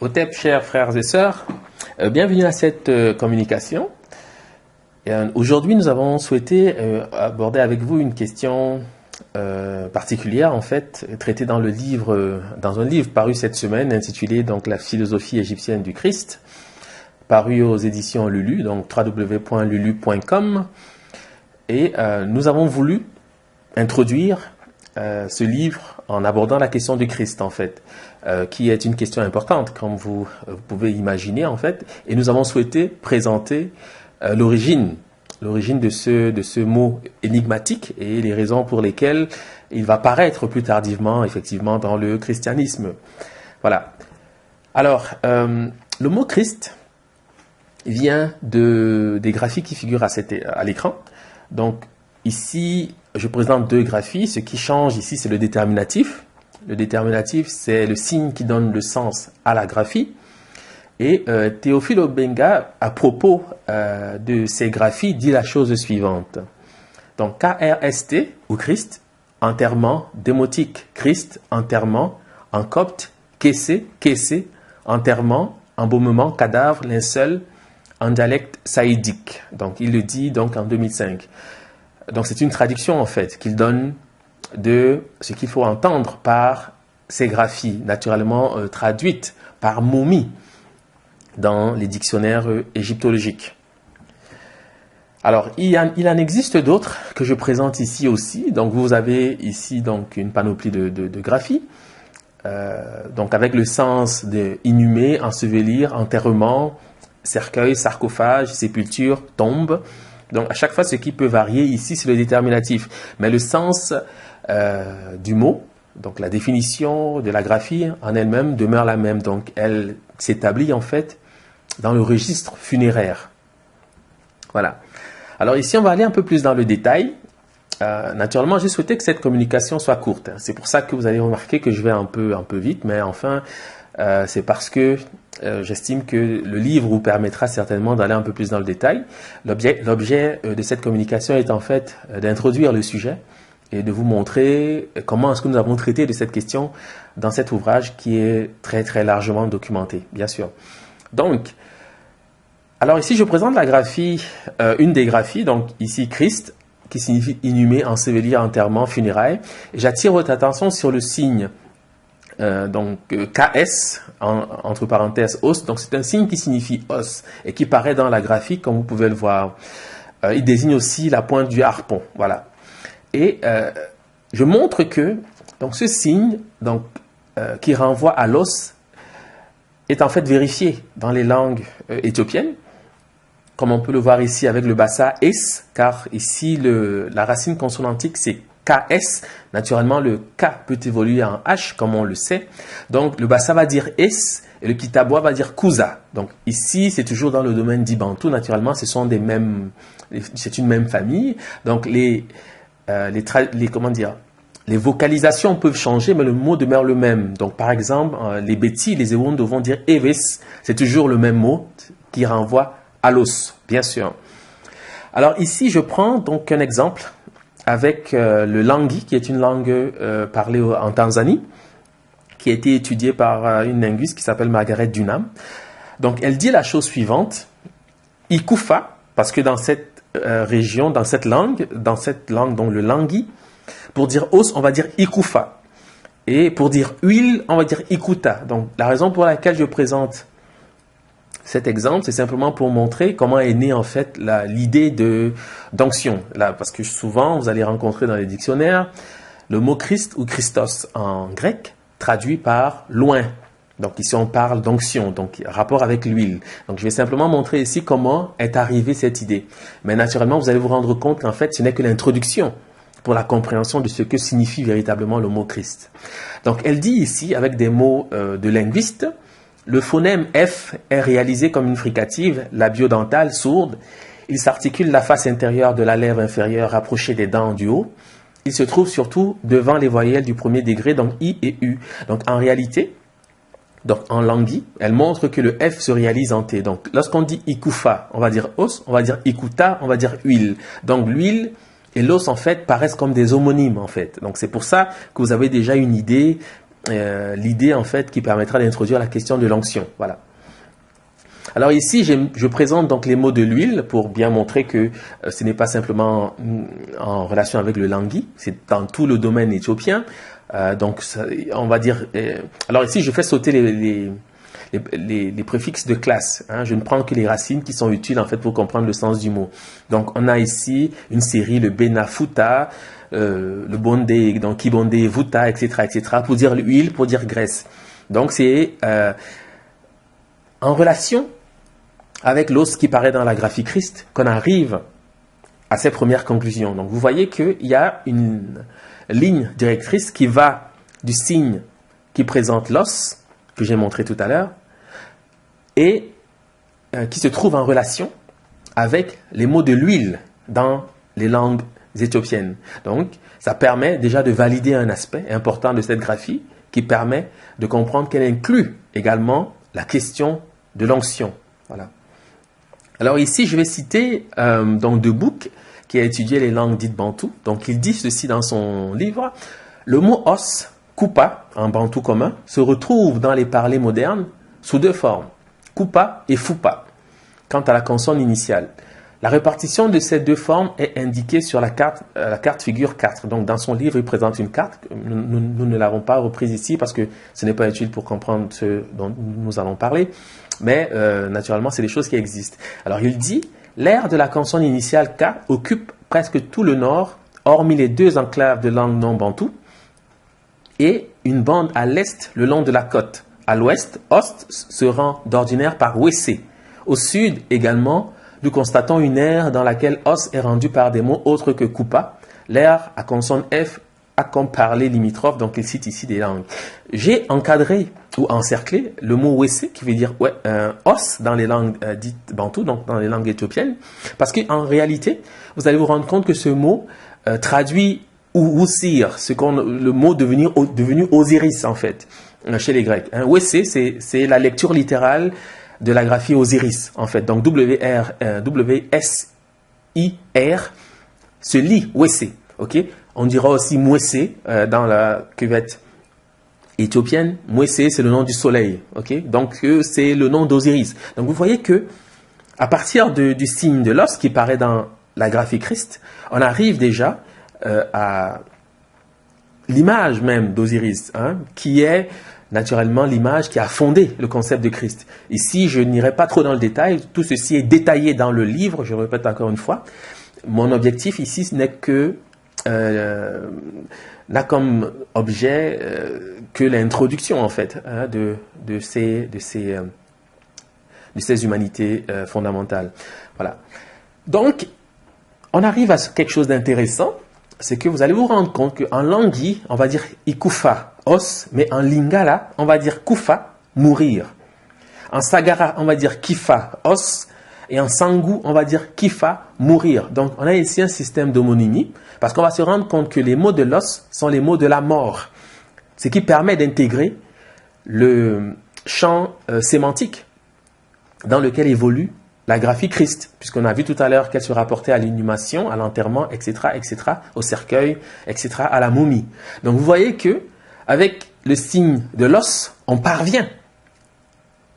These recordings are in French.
Hotep, chers frères et sœurs, bienvenue à cette communication. Aujourd'hui, nous avons souhaité aborder avec vous une question particulière, en fait, traitée dans un livre paru cette semaine, intitulé donc La philosophie égyptienne du Christ, paru aux éditions Lulu, donc www.lulu.com. Et nous avons voulu introduire ce livre en abordant la question du Christ, en fait, qui est une question importante, comme vous pouvez imaginer, en fait. Et nous avons souhaité présenter l'origine de ce mot énigmatique et les raisons pour lesquelles il va paraître plus tardivement, effectivement, dans le christianisme. Voilà. Alors, le mot Christ vient des graphies qui figurent à l'écran. Donc, ici, je présente deux graphies. Ce qui change ici, c'est le déterminatif. Le déterminatif, c'est le signe qui donne le sens à la graphie. Et Théophile Obenga, à propos de ces graphies, dit la chose suivante. Donc, K-R-S-T, ou Christ, enterrement, démotique, Christ, enterrement, en copte, Kessé, Kessé, enterrement, embaumement, cadavre, linceul, en dialecte saïdique. Donc, il le dit donc en 2005. Donc, c'est une traduction, en fait, qu'il donne de ce qu'il faut entendre par ces graphies, naturellement traduites par momie dans les dictionnaires égyptologiques. Alors, il en existe d'autres que je présente ici aussi. Donc, vous avez ici donc une panoplie de graphies, donc avec le sens de inhumer, ensevelir, enterrement, cercueil, sarcophage, sépulture, tombe. Donc, à chaque fois, ce qui peut varier ici, c'est le déterminatif. Mais le sens du mot, donc la définition de la graphie en elle-même demeure la même. Donc, elle s'établit en fait dans le registre funéraire. Voilà. Alors ici, on va aller un peu plus dans le détail. Naturellement, j'ai souhaité que cette communication soit courte. C'est pour ça que vous allez remarquer que je vais un peu vite, mais enfin, c'est parce que j'estime que le livre vous permettra certainement d'aller un peu plus dans le détail. L'objet de cette communication est en fait d'introduire le sujet et de vous montrer comment est-ce que nous avons traité de cette question dans cet ouvrage qui est très très largement documenté, bien sûr. Donc, alors ici je présente la graphie, une des graphies, donc ici Christ, qui signifie inhumer, ensevelir, enterrement, funérailles. J'attire votre attention sur le signe donc KS, entre parenthèses os, donc c'est un signe qui signifie os et qui paraît dans la graphie comme vous pouvez le voir. Il désigne aussi la pointe du harpon, voilà. Et je montre que donc ce signe donc qui renvoie à l'os est en fait vérifié dans les langues éthiopiennes, comme on peut le voir ici avec le bassa S, car ici la racine consonantique c'est KS. Naturellement, le K peut évoluer en H, comme on le sait. Donc, le bassa va dire S et le kitabois va dire Kuza. Donc, ici, c'est toujours dans le domaine d'Ibantou. Naturellement, c'est une même famille. Donc, les vocalisations peuvent changer, mais le mot demeure le même. Donc, par exemple, les Beti, les Ewondo vont dire Eves. C'est toujours le même mot qui renvoie à l'os, bien sûr. Alors, ici, je prends donc un exemple avec le Langi, qui est une langue parlée en Tanzanie, qui a été étudiée par une linguiste qui s'appelle Margaret Dunham. Donc, elle dit la chose suivante, Ikufa, parce que dans cette région, dans cette langue, donc le Langi, pour dire os, on va dire Ikufa. Et pour dire huile, on va dire Ikuta. Donc, la raison pour laquelle je présente cet exemple, c'est simplement pour montrer comment est née en fait l'idée d'onction. Parce que souvent, vous allez rencontrer dans les dictionnaires le mot Christ ou Christos en grec, traduit par loin. Donc ici, on parle d'onction, donc rapport avec l'huile. Donc je vais simplement montrer ici comment est arrivée cette idée. Mais naturellement, vous allez vous rendre compte qu'en fait, ce n'est que l'introduction pour la compréhension de ce que signifie véritablement le mot Christ. Donc elle dit ici, avec des mots de linguiste, le phonème F est réalisé comme une fricative labio-dentale sourde. Il s'articule la face intérieure de la lèvre inférieure rapprochée des dents du haut. Il se trouve surtout devant les voyelles du premier degré, donc I et U. Donc en réalité, donc en Langi, elle montre que le F se réalise en T. Donc lorsqu'on dit Ikufa, on va dire os, on va dire Ikuta, on va dire huile. Donc l'huile et l'os en fait paraissent comme des homonymes en fait. Donc c'est pour ça que vous avez déjà une idée l'idée en fait qui permettra d'introduire la question de l'onction. Voilà. Alors ici, je présente donc les mots de l'huile pour bien montrer que ce n'est pas simplement en relation avec le langui, c'est dans tout le domaine éthiopien. Donc, ça, on va dire... alors ici, je fais sauter les préfixes de classe. Hein. Je ne prends que les racines qui sont utiles en fait pour comprendre le sens du mot. Donc, on a ici une série, le benafuta, le bonde, donc kibonde, vuta, etc., etc., pour dire l'huile, pour dire graisse. Donc, c'est en relation avec l'os qui paraît dans la graphie Christ qu'on arrive à ces premières conclusions. Donc, vous voyez qu'il y a une ligne directrice qui va du signe qui présente l'os, que j'ai montré tout à l'heure, et qui se trouve en relation avec les mots de l'huile dans les langues éthiopiennes. Donc, ça permet déjà de valider un aspect important de cette graphie qui permet de comprendre qu'elle inclut également la question de l'onction. Voilà. Alors ici, je vais citer donc De Boek, qui a étudié les langues dites bantou. Donc, il dit ceci dans son livre. Le mot os, kupa, en bantou commun, se retrouve dans les parlers modernes sous deux formes, kupa et fupa, quant à la consonne initiale. La répartition de ces deux formes est indiquée sur la carte figure 4. Donc, dans son livre, il présente une carte. Nous ne l'avons pas reprise ici parce que ce n'est pas utile pour comprendre ce dont nous allons parler. Mais, naturellement, c'est des choses qui existent. Alors, il dit, l'aire de la consonne initiale K occupe presque tout le nord, hormis les deux enclaves de langue non bantou, et une bande à l'est le long de la côte. À l'ouest, Ost se rend d'ordinaire par Wessé. Au sud également, nous constatons une aire dans laquelle Os est rendu par des mots autres que Kupa, l'aire à consonne F a comme parler limitrophe, donc il cite ici des langues. J'ai encadré ou encerclé le mot Wessé, qui veut dire os dans les langues dites bantou, donc dans les langues éthiopiennes, parce qu'en réalité, vous allez vous rendre compte que ce mot traduit ou Oussir, le mot devenu Osiris en fait, chez les Grecs. Wessé, c'est la lecture littérale de la graphie Osiris, en fait. Donc, W-S-I-R se lit Wessé, ok? On dira aussi Mwessé dans la cuvette éthiopienne. Mwessé, c'est le nom du soleil, ok? Donc, c'est le nom d'Osiris. Donc, vous voyez que à partir du signe de l'os qui paraît dans la graphie Christ, on arrive déjà à l'image même d'Osiris, hein, qui est naturellement l'image qui a fondé le concept de Christ. Ici, je n'irai pas trop dans le détail, tout ceci est détaillé dans le livre, je répète encore une fois. Mon objectif ici, ce n'est que n'a comme objet que l'introduction en fait hein, de ces humanités fondamentales. Voilà. Donc, on arrive à quelque chose d'intéressant, c'est que vous allez vous rendre compte qu'en langui, on va dire ikufa, os, mais en lingala, on va dire kufa, mourir. En sagara, on va dire kifa, os, et en sangu, on va dire kifa, mourir. Donc, on a ici un système d'homonymie, parce qu'on va se rendre compte que les mots de l'os sont les mots de la mort, ce qui permet d'intégrer le champ sémantique dans lequel évolue la graphie Christ, puisqu'on a vu tout à l'heure qu'elle se rapportait à l'inhumation, à l'enterrement, etc., au cercueil, etc., à la momie. Donc vous voyez que avec le signe de l'os, on parvient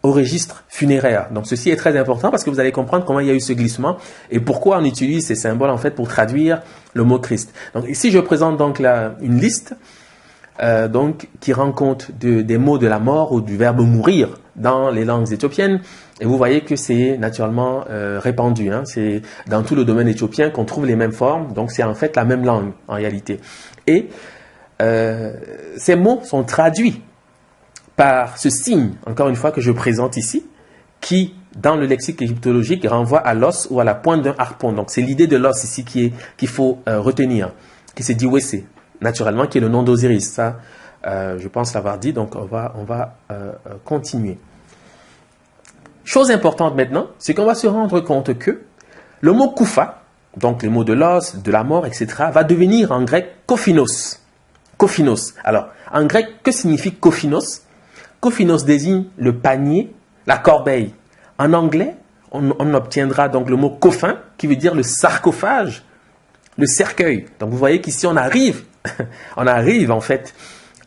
au registre funéraire. Donc ceci est très important parce que vous allez comprendre comment il y a eu ce glissement et pourquoi on utilise ces symboles en fait pour traduire le mot Christ. Donc ici je présente donc une liste donc qui rend compte des mots de la mort ou du verbe mourir dans les langues éthiopiennes. Et vous voyez que c'est naturellement répandu. Hein. C'est dans tout le domaine éthiopien qu'on trouve les mêmes formes. Donc c'est en fait la même langue en réalité. Et ces mots sont traduits par ce signe, encore une fois, que je présente ici, qui, dans le lexique égyptologique, renvoie à l'os ou à la pointe d'un harpon. Donc c'est l'idée de l'os ici qu'il faut retenir, qui se dit Wessé, naturellement, qui est le nom d'Osiris. Ça, je pense l'avoir dit, donc on va continuer. Chose importante maintenant, c'est qu'on va se rendre compte que le mot kufa, donc le mot de l'os, de la mort, etc., va devenir en grec kophinos. Kophinos. Alors, en grec, que signifie kophinos? Kophinos désigne le panier, la corbeille. En anglais, on obtiendra donc le mot coffin, qui veut dire le sarcophage, le cercueil. Donc vous voyez qu'ici, on arrive en fait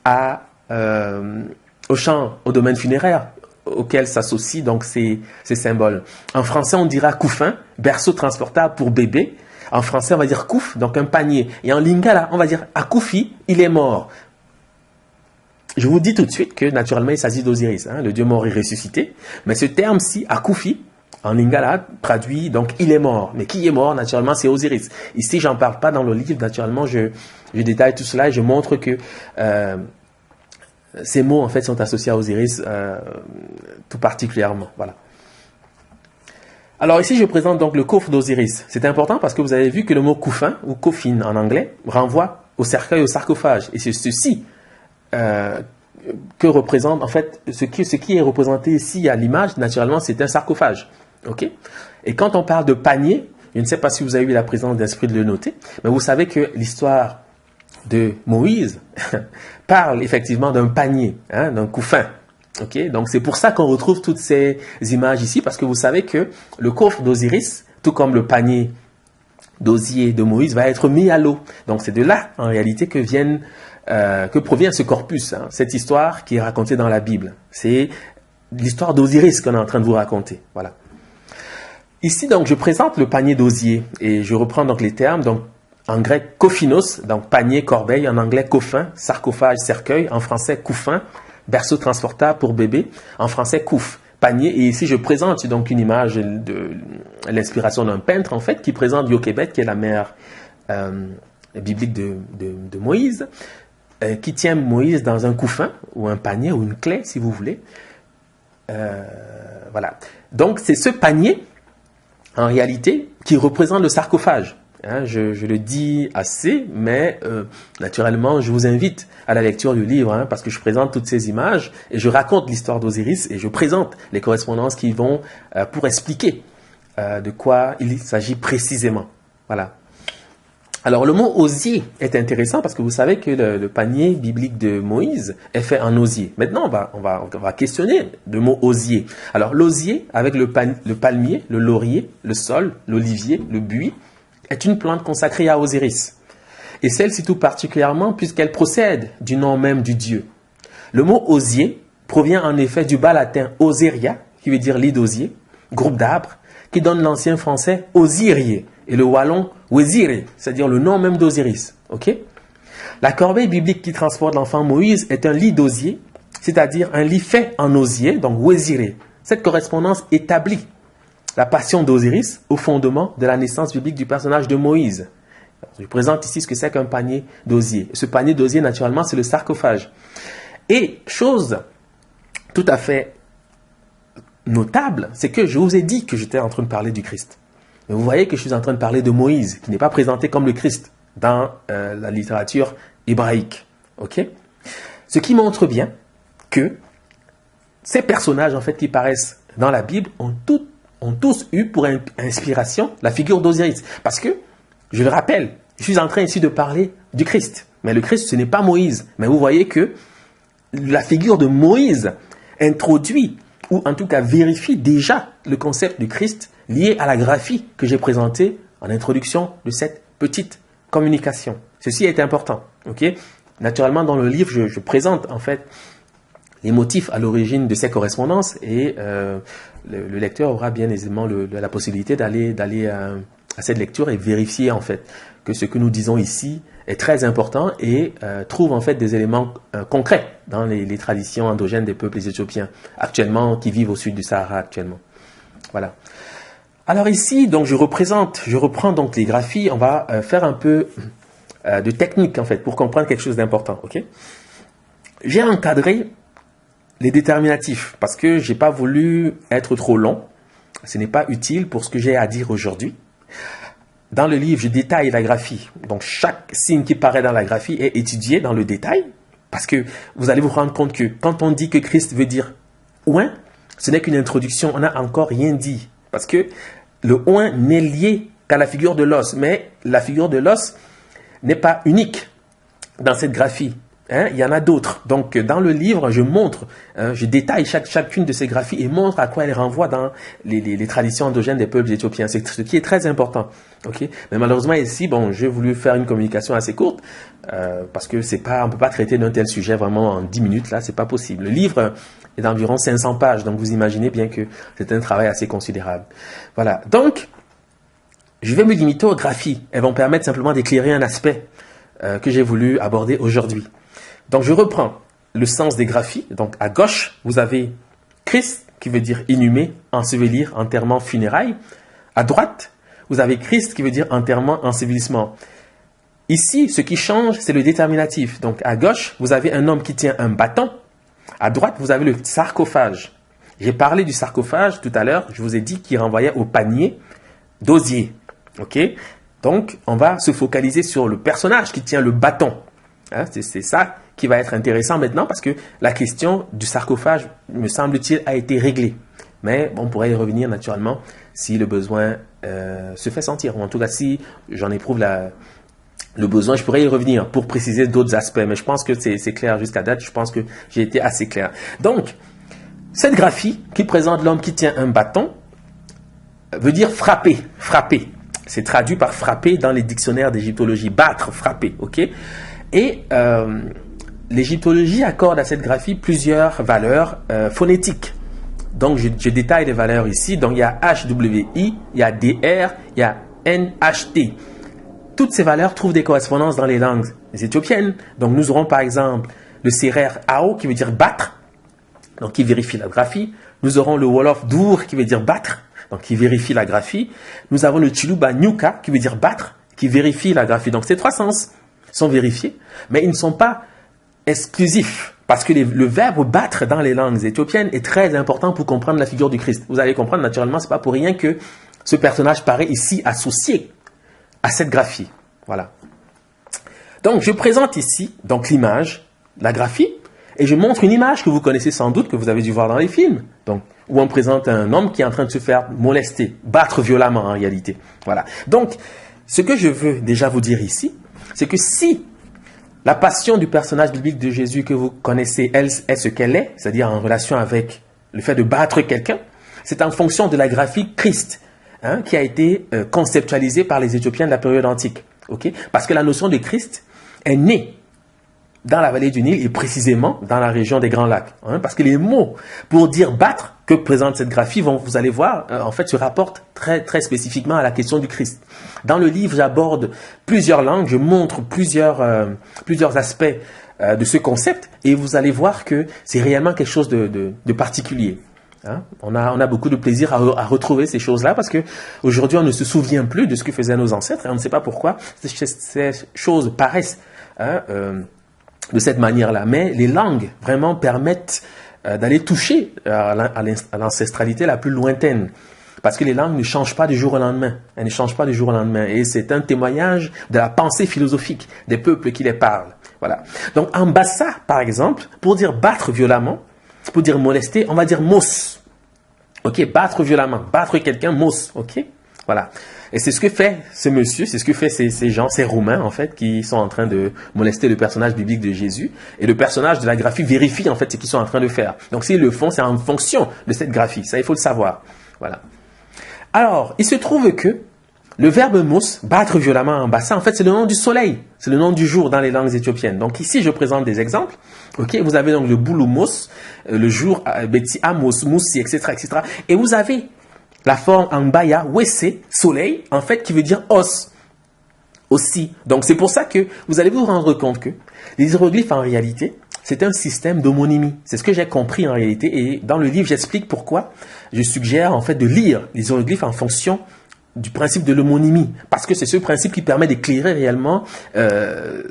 à au domaine funéraire auquel s'associent donc ces symboles. En français, on dira couffin, berceau transportable pour bébé. En français, on va dire kouf, donc un panier. Et en lingala, on va dire akoufi, il est mort. Je vous dis tout de suite que naturellement, il s'agit d'Osiris, le dieu mort et ressuscité. Mais ce terme-ci, akoufi, en lingala, traduit donc il est mort. Mais qui est mort, naturellement, c'est Osiris. Ici, j'en parle pas dans le livre. Naturellement, je détaille tout cela et je montre que ces mots, en fait, sont associés à Osiris tout particulièrement. Voilà. Alors ici, je présente donc le coffre d'Osiris. C'est important parce que vous avez vu que le mot couffin, ou coffin en anglais, renvoie au cercueil, au sarcophage. Et c'est ceci que représente, en fait, ce qui est représenté ici à l'image, naturellement, c'est un sarcophage. Ok. Et quand on parle de panier, je ne sais pas si vous avez eu la présence d'esprit de le noter, mais vous savez que l'histoire de Moïse parle effectivement d'un panier, d'un couffin. Okay, donc c'est pour ça qu'on retrouve toutes ces images ici, parce que vous savez que le coffre d'Osiris, tout comme le panier d'osier de Moïse, va être mis à l'eau. Donc c'est de là, en réalité, que provient ce corpus, cette histoire qui est racontée dans la Bible. C'est l'histoire d'Osiris qu'on est en train de vous raconter. Voilà. Ici, donc, je présente le panier d'osier, et je reprends donc les termes, donc en grec kophinos, donc panier, corbeille, en anglais coffin, sarcophage, cercueil, en français couffin, berceau transportable pour bébé, en français kouf, panier. Et ici, je présente donc une image de l'inspiration d'un peintre, en fait, qui présente Jochebed, qui est la mère biblique de Moïse, qui tient Moïse dans un couffin, ou un panier, ou une clé, si vous voulez. Voilà. Donc, c'est ce panier, en réalité, qui représente le sarcophage. Je le dis assez, mais naturellement, je vous invite à la lecture du livre, parce que je présente toutes ces images et je raconte l'histoire d'Osiris et je présente les correspondances qui vont pour expliquer de quoi il s'agit précisément. Voilà. Alors, le mot osier est intéressant parce que vous savez que le panier biblique de Moïse est fait en osier. Maintenant, on va questionner le mot osier. Alors, l'osier, avec le palmier, le laurier, le saule, l'olivier, le buis, est une plante consacrée à Osiris. Et celle-ci tout particulièrement puisqu'elle procède du nom même du dieu. Le mot osier provient en effet du bas latin osiria, qui veut dire lit d'osier, groupe d'arbres, qui donne l'ancien français osirier, et le wallon wezire, c'est-à-dire le nom même d'Osiris. Okay? La corbeille biblique qui transporte l'enfant Moïse est un lit d'osier, c'est-à-dire un lit fait en osier, donc wezire. Cette correspondance établit la passion d'Osiris au fondement de la naissance biblique du personnage de Moïse. Je présente ici ce que c'est qu'un panier d'osier. Ce panier d'osier, naturellement, c'est le sarcophage. Et chose tout à fait notable, c'est que je vous ai dit que j'étais en train de parler du Christ. Mais vous voyez que je suis en train de parler de Moïse, qui n'est pas présenté comme le Christ dans la littérature hébraïque. Okay? Ce qui montre bien que ces personnages, en fait, qui paraissent dans la Bible, ont tous eu pour inspiration la figure d'Osiris. Parce que, je le rappelle, je suis en train ici de parler du Christ. Mais le Christ, ce n'est pas Moïse. Mais vous voyez que la figure de Moïse introduit, ou en tout cas vérifie déjà le concept du Christ lié à la graphie que j'ai présentée en introduction de cette petite communication. Ceci est important. Okay? Naturellement, dans le livre, je présente en fait les motifs à l'origine de ces correspondances et le lecteur aura bien aisément la possibilité d'aller à cette lecture et vérifier en fait que ce que nous disons ici est très important et trouve en fait des éléments concrets dans les traditions endogènes des peuples éthiopiens actuellement qui vivent au sud du Sahara actuellement. Voilà. Alors ici, donc je reprends donc les graphies. On va faire un peu de technique en fait pour comprendre quelque chose d'important. Ok? J'ai encadré les déterminatifs, parce que je n'ai pas voulu être trop long. Ce n'est pas utile pour ce que j'ai à dire aujourd'hui. Dans le livre, je détaille la graphie. Donc, chaque signe qui paraît dans la graphie est étudié dans le détail, parce que vous allez vous rendre compte que quand on dit que Christ veut dire « oin », ce n'est qu'une introduction, on n'a encore rien dit. Parce que le « oin » n'est lié qu'à la figure de l'os, mais la figure de l'os n'est pas unique dans cette graphie. Hein, il y en a d'autres. Donc, dans le livre, je montre, je détaille chacune de ces graphies et montre à quoi elles renvoient dans les traditions endogènes des peuples éthiopiens. C'est ce qui est très important. Ok. Mais malheureusement ici, bon, j'ai voulu faire une communication assez courte parce que c'est pas, on peut pas traiter d'un tel sujet vraiment en 10 minutes. Là, c'est pas possible. Le livre est d'environ 500 pages, donc vous imaginez bien que c'est un travail assez considérable. Voilà. Donc, je vais me limiter aux graphies. Elles vont permettre simplement d'éclairer un aspect que j'ai voulu aborder aujourd'hui. Donc, je reprends le sens des graphies. Donc, à gauche, vous avez Christ, qui veut dire inhumé, ensevelir, enterrement, funérailles. À droite, vous avez Christ, qui veut dire enterrement, ensevelissement. Ici, ce qui change, c'est le déterminatif. Donc, à gauche, vous avez un homme qui tient un bâton. À droite, vous avez le sarcophage. J'ai parlé du sarcophage tout à l'heure. Je vous ai dit qu'il renvoyait au panier d'osier. OK? Donc, on va se focaliser sur le personnage qui tient le bâton. Hein, c'est ça qui va être intéressant maintenant parce que la question du sarcophage, me semble-t-il, a été réglée. Mais on pourrait y revenir naturellement si le besoin se fait sentir. Ou en tout cas, si j'en éprouve le besoin, je pourrais y revenir pour préciser d'autres aspects. Mais je pense que c'est clair jusqu'à date. Je pense que j'ai été assez clair. Donc, cette graphie qui présente l'homme qui tient un bâton veut dire frapper. Frapper. C'est traduit par frapper dans les dictionnaires d'égyptologie. Battre, frapper. OK? Et l'égyptologie accorde à cette graphie plusieurs valeurs phonétiques. Donc, je détaille les valeurs ici. Donc, il y a HWI, il y a DR, il y a NHT. Toutes ces valeurs trouvent des correspondances dans les langues éthiopiennes. Donc, nous aurons par exemple le sérère AO qui veut dire battre, donc qui vérifie la graphie. Nous aurons le Wolof Dour qui veut dire battre, donc qui vérifie la graphie. Nous avons le Chiluba Nyuka qui veut dire battre, qui vérifie la graphie. Donc, ces trois sens sont vérifiés, mais ils ne sont pas exclusifs, parce que le verbe battre dans les langues éthiopiennes est très important pour comprendre la figure du Christ. Vous allez comprendre naturellement, c'est pas pour rien que ce personnage paraît ici associé à cette graphie. Voilà. Donc, je présente ici donc l'image, la graphie, et je montre une image que vous connaissez sans doute, que vous avez dû voir dans les films, donc, où on présente un homme qui est en train de se faire molester, battre violemment en réalité. Voilà. Donc, ce que je veux déjà vous dire ici, c'est que si la passion du personnage biblique de Jésus que vous connaissez, elle est ce qu'elle est, c'est-à-dire en relation avec le fait de battre quelqu'un, c'est en fonction de la graphie Christ, hein, qui a été conceptualisée par les Éthiopiens de la période antique. Okay? Parce que la notion de Christ est née dans la vallée du Nil et précisément dans la région des Grands Lacs. Hein, parce que les mots pour dire battre que présente cette graphie, vous allez voir, en fait, se rapportent très, très spécifiquement à la question du Christ. Dans le livre, j'aborde plusieurs langues, je montre plusieurs aspects de ce concept et vous allez voir que c'est réellement quelque chose de particulier. Hein? On a beaucoup de plaisir à retrouver ces choses-là parce que aujourd'hui on ne se souvient plus de ce que faisaient nos ancêtres et on ne sait pas pourquoi ces choses paraissent de cette manière-là. Mais les langues vraiment permettent d'aller toucher à l'ancestralité la plus lointaine. Parce que les langues ne changent pas du jour au lendemain. Elles ne changent pas du jour au lendemain. Et c'est un témoignage de la pensée philosophique des peuples qui les parlent. Voilà. Donc en bassa, par exemple, pour dire battre violemment, pour dire molester, on va dire mos. Ok, battre violemment, battre quelqu'un, mos. Ok, voilà. Et c'est ce que fait ce monsieur, c'est ce que fait ces gens, ces Roumains en fait, qui sont en train de molester le personnage biblique de Jésus. Et le personnage de la graphie vérifie en fait ce qu'ils sont en train de faire. Donc s'ils le font, c'est en fonction de cette graphie. Ça, il faut le savoir. Voilà. Alors, il se trouve que le verbe mos, battre violemment en bassa, en fait, c'est le nom du soleil. C'est le nom du jour dans les langues éthiopiennes. Donc ici, je présente des exemples. Ok, vous avez donc le boulou-mos, le jour, beti amos, moussi, etc., etc. Et vous avez la forme en baya, wese, soleil, en fait, qui veut dire os, aussi. Donc c'est pour ça que vous allez vous rendre compte que les hiéroglyphes, en réalité, c'est un système d'homonymie. C'est ce que j'ai compris en réalité. Et dans le livre, j'explique pourquoi je suggère en fait de lire les hiéroglyphes en fonction du principe de l'homonymie. Parce que c'est ce principe qui permet d'éclairer réellement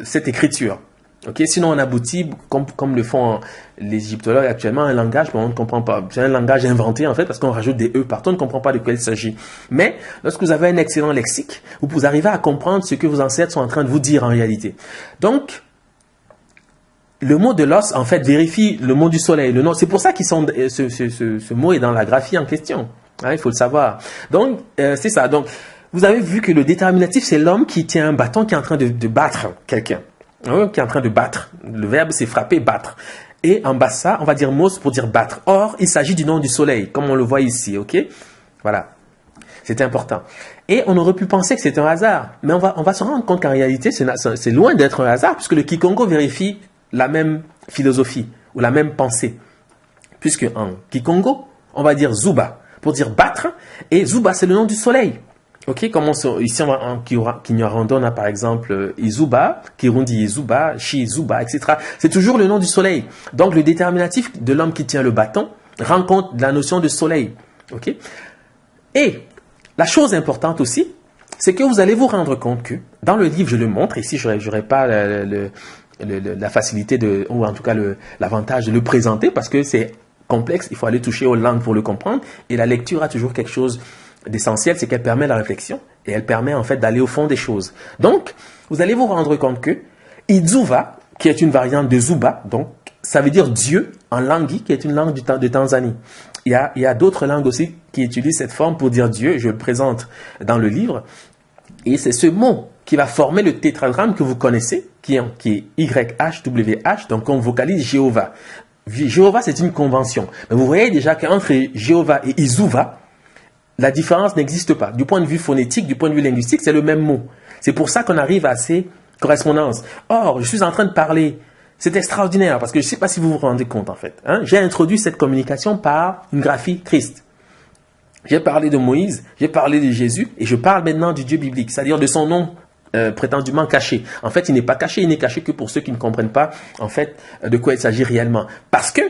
cette écriture. Okay? Sinon, on aboutit, comme le font les égyptologues actuellement, à un langage qu'on ne comprend pas. C'est un langage inventé, en fait, parce qu'on rajoute des « e » partout, on ne comprend pas de quoi il s'agit. Mais, lorsque vous avez un excellent lexique, vous arrivez à comprendre ce que vos ancêtres sont en train de vous dire en réalité. Donc, le mot de l'os, en fait, vérifie le mot du soleil. C'est pour ça que ce mot est dans la graphie en question. Hein, il faut le savoir. Donc, c'est ça. Donc, vous avez vu que le déterminatif, c'est l'homme qui tient un bâton, qui est en train de battre quelqu'un. qui est en train de battre. Le verbe c'est frapper, battre. Et en bas ça, on va dire mos pour dire battre. Or, il s'agit du nom du soleil, comme on le voit ici, ok? Voilà. C'est important. Et on aurait pu penser que c'est un hasard. Mais on va se rendre compte qu'en réalité, c'est loin d'être un hasard, puisque le Kikongo vérifie la même philosophie, ou la même pensée. Puisque en Kikongo, on va dire Zuba, pour dire battre, et Zuba, c'est le nom du soleil. Ok, comme ici en Kinyarwanda, on a par exemple Izuba, Kirundi Izuba, Shi Izuba, etc. C'est toujours le nom du soleil. Donc le déterminatif de l'homme qui tient le bâton rend compte de la notion de soleil. Ok. Et la chose importante aussi, c'est que vous allez vous rendre compte que dans le livre, je le montre, ici je n'aurai pas la facilité ou en tout cas l'avantage de le présenter parce que c'est complexe, il faut aller toucher aux langues pour le comprendre. Et la lecture a toujours quelque chose d'essentiel, c'est qu'elle permet la réflexion et elle permet en fait d'aller au fond des choses. Donc, vous allez vous rendre compte que Idzuva, qui est une variante de Zuba, donc ça veut dire Dieu en Langi, qui est une langue de Tanzanie. Il y a d'autres langues aussi qui utilisent cette forme pour dire Dieu, je le présente dans le livre. Et c'est ce mot qui va former le tétragramme que vous connaissez, qui est YHWH, donc on vocalise Jéhovah. Jéhovah, c'est une convention. Mais vous voyez déjà qu'entre Jéhovah et Izuva, la différence n'existe pas. Du point de vue phonétique, du point de vue linguistique, c'est le même mot. C'est pour ça qu'on arrive à ces correspondances. Or, je suis en train de parler, c'est extraordinaire, parce que je ne sais pas si vous vous rendez compte en fait. J'ai introduit cette communication par une graphie Christ. J'ai parlé de Moïse, j'ai parlé de Jésus, et je parle maintenant du Dieu biblique, c'est-à-dire de son nom prétendument caché. En fait, il n'est pas caché, il n'est caché que pour ceux qui ne comprennent pas en fait de quoi il s'agit réellement. Parce que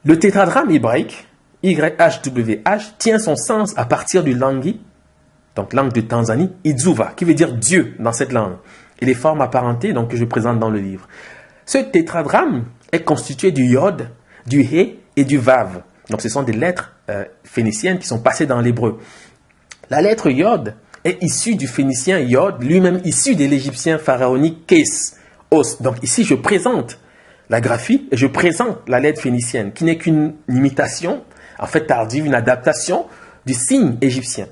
le tétragramme hébraïque, YHWH, tient son sens à partir du Langi, donc langue de Tanzanie, Idzuva, qui veut dire Dieu dans cette langue, et les formes apparentées donc, que je présente dans le livre. Ce tétragramme est constitué du Yod, du He et du Vav. Donc ce sont des lettres phéniciennes qui sont passées dans l'hébreu. La lettre Yod est issue du phénicien Yod, lui-même issu de l'égyptien pharaonique Kes, Os. Donc ici je présente la graphie et je présente la lettre phénicienne, qui n'est qu'une imitation, en fait tardive, une adaptation du signe égyptien.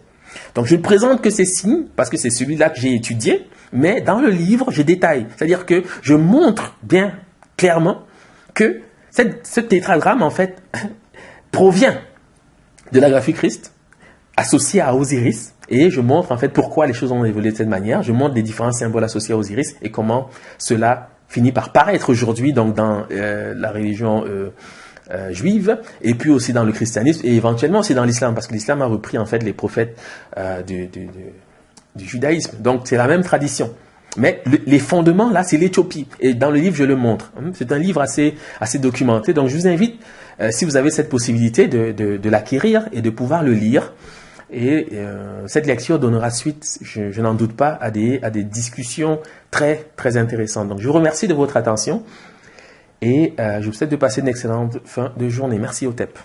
Donc je ne présente que ces signes, parce que c'est celui-là que j'ai étudié, mais dans le livre, je détaille. C'est-à-dire que je montre bien clairement que ce tétragramme, en fait, provient de la graphie Christ, associée à Osiris, et je montre en fait pourquoi les choses ont évolué de cette manière. Je montre les différents symboles associés à Osiris et comment cela finit par paraître aujourd'hui donc dans la religion juive, et puis aussi dans le christianisme, et éventuellement aussi dans l'islam, parce que l'islam a repris en fait les prophètes du judaïsme. Donc c'est la même tradition. Mais les fondements, là, c'est l'Éthiopie. Et dans le livre, je le montre. C'est un livre assez documenté. Donc je vous invite, si vous avez cette possibilité, de l'acquérir et de pouvoir le lire. Et cette lecture donnera suite, je n'en doute pas, à des discussions très, très intéressantes. Donc je vous remercie de votre attention. Et je vous souhaite de passer une excellente fin de journée. Merci Otep.